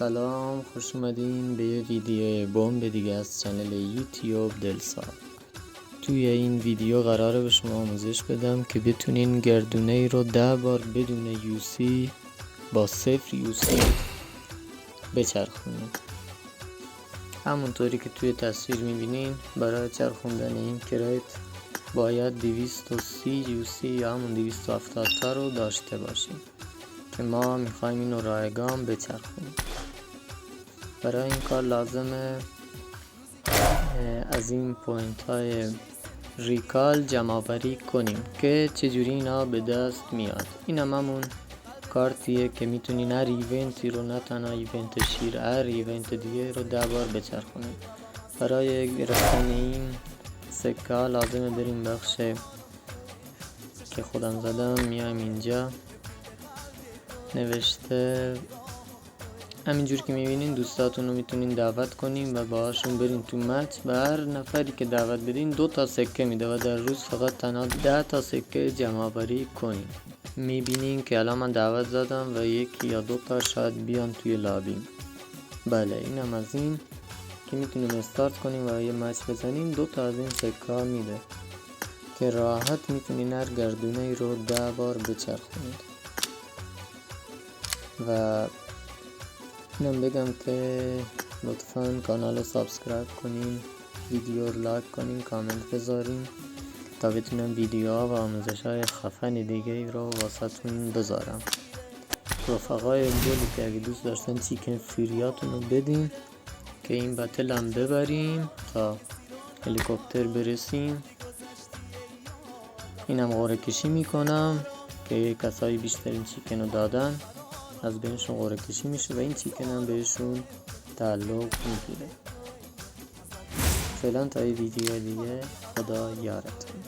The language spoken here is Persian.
سلام، خوش اومدین به یه ویدیو بمب دیگه از کانال یوتیوب دلساز. توی این ویدیو قراره به شما آموزش بدم که بتونین گردونه ای رو 10 بار بدون یوسی با 0 یوسی بچرخونین. همونطوری که توی تصویر میبینین برای چرخوندن این کرایت باید 230 یوسی یا همون 270 تا رو داشته باشیم که ما میخوایم اینو رایگان بچرخونیم. برای این کار لازمه از این پوینت های ریکال جمع آوری کنیم که چجوری اینا به دست میاد. این همون کارتیه که میتونین هر ایونتی رو، نه تنها ایونت شیر، هر ایونت دیگه رو 10 بار بچرخونیم. برای گرفتن این سکه لازمه بریم بخش که خودم زدم، میایم اینجا نوشته همینجور که میبینین دوستاتون رو میتونین دعوت کنین و باهاشون برین تو مچ و هر نفری که دعوت بدین 2 تا سکه میده و در روز فقط تنها 10 تا سکه جمع آوری کنین. میبینین که الان من دعوت زدم و 1 یا 2 تا شاید بیان توی لابی. بله، اینم از این که میتونیم استارت کنیم و یه مچ بزنیم. 2 تا از این سکه ها میده که راحت میتونین هر گردونه ای رو 10 بار بچرخونید. و اینم بگم که لطفاً کانال رو سابسکرایب کنین، ویدیو رو لایک کنین، کامنت بذارین تا بتونم ویدیوها و آموزش‌های خفن دیگه رو واسهتون بذارم. رفقای گلی که اگه دوست داشتن چیکن فریاتون رو بدین که این بتل هم ببریم تا هلیکوپتر برسیم. اینم قرعه کشی میکنم که کسایی بیشترین چیکن رو دادن از بینشون قرعه کشی میشه و این چیکن هم بهشون تعلق میگیره. فعلا تا یه ویدیو دیگه، خدا یارتون.